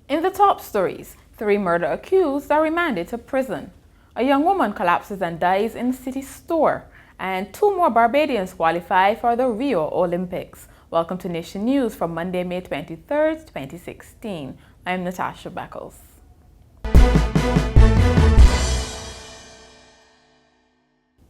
In the top stories, 3 murder accused are remanded to prison. A young woman collapses and dies in the city store. And 2 more Barbadians qualify for the Rio Olympics. Welcome to Nation News for Monday, May 23rd, 2016. I'm Natasha Beckles.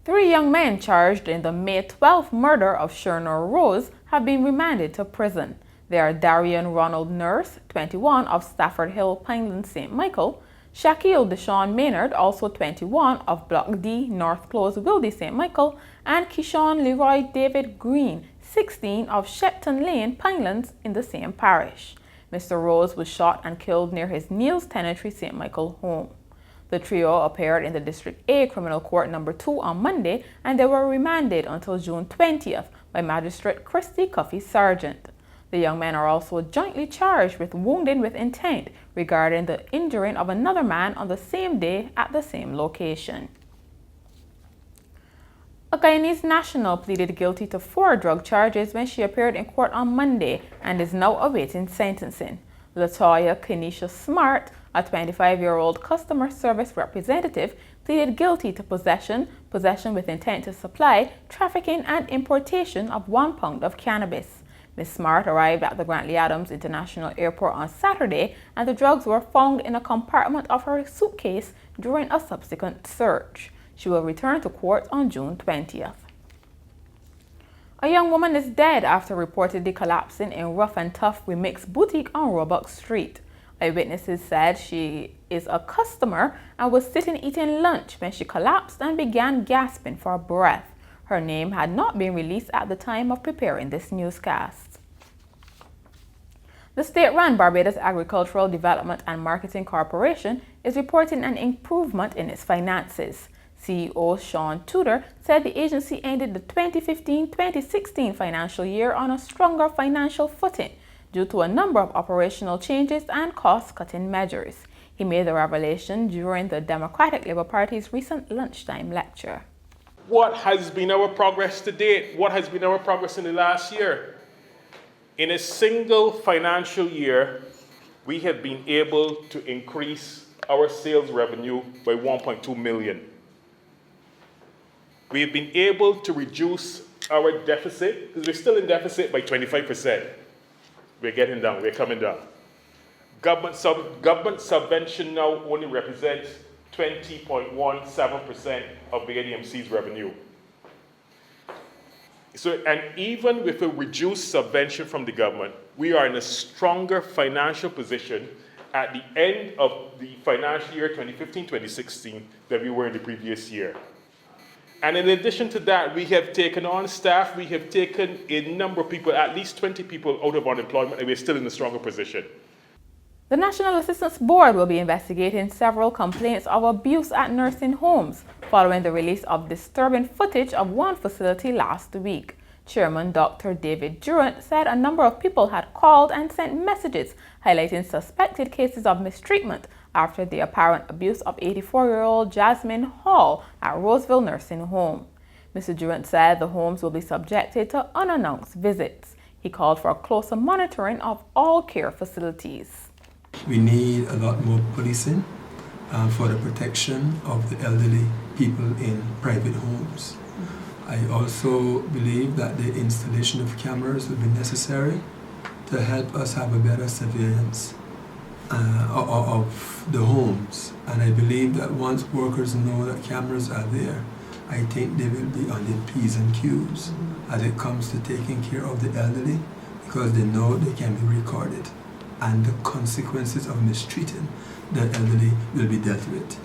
3 young men charged in the May 12th murder of Shernor Rose have been remanded to prison. They are Darian Ronald Nurse, 21, of Stafford Hill, Pineland, St. Michael; Shaquille Deshaun Maynard, also 21, of Block D, North Close, Wildy, St. Michael; and Keyshawn Leroy David Green, 16, of Shepton Lane, Pinelands, in the same parish. Mr. Rose was shot and killed near his Neil's Tenantry, St. Michael home. The trio appeared in the District A Criminal Court No. 2 on Monday, and they were remanded until June 20th by Magistrate Christy Cuffy Sargent. The young men are also jointly charged with wounding with intent regarding the injuring of another man on the same day at the same location. A Guyanese national pleaded guilty to 4 drug charges when she appeared in court on Monday and is now awaiting sentencing. Latoya Kenesha Smart, a 25-year-old customer service representative, pleaded guilty to possession with intent to supply, trafficking, and importation of 1 pound of cannabis. Ms. Smart arrived at the Grantley Adams International Airport on Saturday, and the drugs were found in a compartment of her suitcase during a subsequent search. She will return to court on June 20th. A young woman is dead after reportedly collapsing in Rough and Tough Remix Boutique on Roebuck Street. Eyewitnesses said she is a customer and was sitting eating lunch when she collapsed and began gasping for breath. Her name had not been released at the time of preparing this newscast. The state-run Barbados Agricultural Development and Marketing Corporation is reporting an improvement in its finances. CEO Sean Tudor said the agency ended the 2015-2016 financial year on a stronger financial footing due to a number of operational changes and cost-cutting measures. He made the revelation during the Democratic Labour Party's recent lunchtime lecture. What has been our progress to date? What has been our progress in the last year? In a single financial year, we have been able to increase our sales revenue by 1.2 million. We've been able to reduce our deficit, because we're still in deficit, by 25%. We're getting down, we're coming down. Government subvention now only represents 20.17% of the ADMC's revenue. And even with a reduced subvention from the government, we are in a stronger financial position at the end of the financial year 2015-2016 than we were in the previous year. And in addition to that, we have taken on staff, we have taken a number of people, at least 20 people out of unemployment, and we're still in a stronger position. The National Assistance Board will be investigating several complaints of abuse at nursing homes following the release of disturbing footage of one facility last week. Chairman Dr. David Durant said a number of people had called and sent messages highlighting suspected cases of mistreatment after the apparent abuse of 84-year-old Jasmine Hall at Roseville Nursing Home. Mr. Durant said the homes will be subjected to unannounced visits. He called for closer monitoring of all care facilities. We need a lot more policing for the protection of the elderly people in private homes. I also believe that the installation of cameras will be necessary to help us have a better surveillance of the homes. And I believe that once workers know that cameras are there, I think they will be on their P's and Q's as it comes to taking care of the elderly, because they know they can be recorded and the consequences of mistreating the elderly will be dealt with.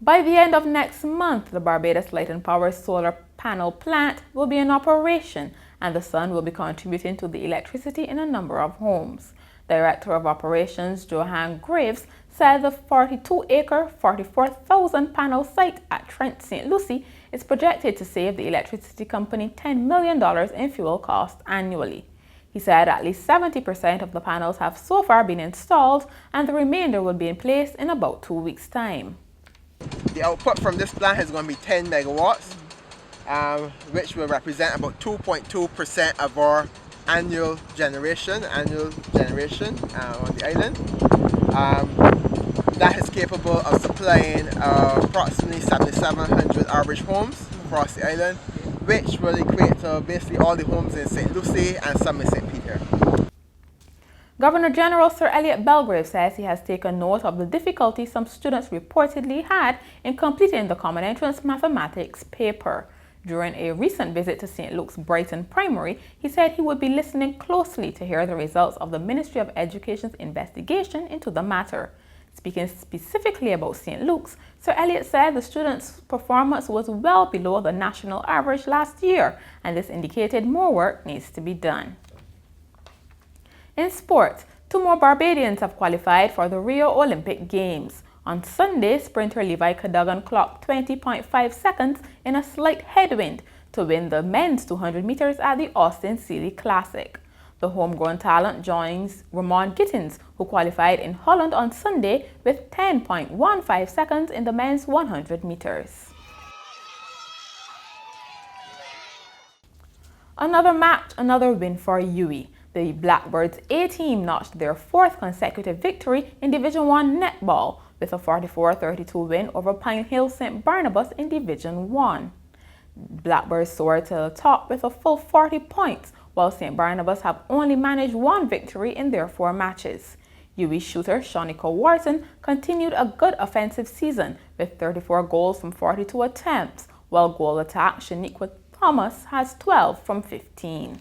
By the end of next month, the Barbados Light and Power solar panel plant will be in operation, and the sun will be contributing to the electricity in a number of homes. Director of Operations Johan Graves said the 42-acre, 44,000-panel site at Trent St. Lucie is projected to save the electricity company $10 million in fuel costs annually. He said at least 70% of the panels have so far been installed, and the remainder will be in place in about 2 weeks' time. The output from this plant is going to be 10 megawatts, which will represent about 2.2% of our annual generation on the island. That is capable of supplying approximately 7,700 average homes across the island, which will equate to basically all the homes in St. Lucie and some in St. Peter. Governor General Sir Elliot Belgrave says he has taken note of the difficulty some students reportedly had in completing the Common Entrance Mathematics paper. During a recent visit to St. Luke's Brighton Primary, he said he would be listening closely to hear the results of the Ministry of Education's investigation into the matter. Speaking specifically about St. Luke's, Sir Elliot said the students' performance was well below the national average last year, and this indicated more work needs to be done. In sport, 2 more Barbadians have qualified for the Rio Olympic Games. On Sunday, sprinter Levi Cadogan clocked 20.5 seconds in a slight headwind to win the men's 200 meters at the Austin Sealy Classic. The homegrown talent joins Ramon Gittins, who qualified in Holland on Sunday with 10.15 seconds in the men's 100 meters. Another match, another win for UWI. The Blackbirds A team notched their 4th consecutive victory in Division 1 netball with a 44-32 win over Pine Hill St. Barnabas in Division 1. Blackbirds soared to the top with a full 40 points, while St. Barnabas have only managed 1 victory in their 4 matches. UWI shooter Shanika Wharton continued a good offensive season with 34 goals from 42 attempts, while goal attack Shaniqua Thomas has 12 from 15.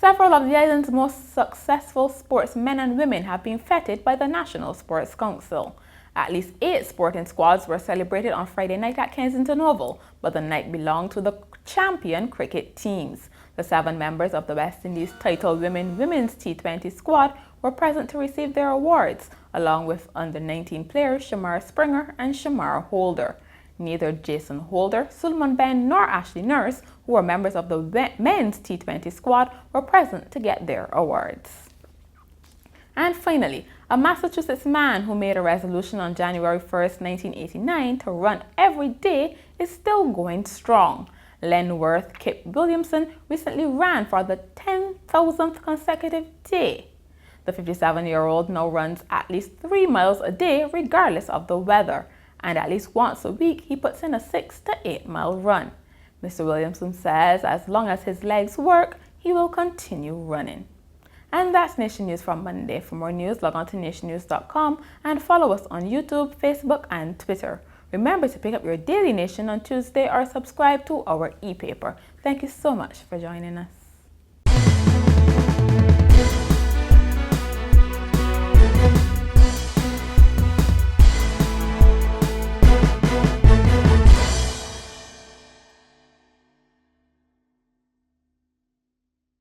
Several of the island's most successful sportsmen and women have been feted by the National Sports Council. At least 8 sporting squads were celebrated on Friday night at Kensington Oval, but the night belonged to the champion cricket teams. The 7 members of the West Indies titled Women's T20 squad were present to receive their awards, along with under-19 players Shamar Springer and Shamar Holder. Neither Jason Holder, Suleiman Ben, nor Ashley Nurse, who were members of the men's T20 squad, were present to get their awards. And finally, a Massachusetts man who made a resolution on January 1st, 1989 to run every day is still going strong. Lenworth Kip Williamson recently ran for the 10,000th consecutive day. The 57-year-old now runs at least 3 miles a day regardless of the weather, and at least once a week he puts in a 6 to 8 mile run. Mr. Williamson says as long as his legs work, he will continue running. And that's Nation News for Monday. For more news, log on to nationnews.com and follow us on YouTube, Facebook, and Twitter. Remember to pick up your Daily Nation on Tuesday or subscribe to our e-paper. Thank you so much for joining us.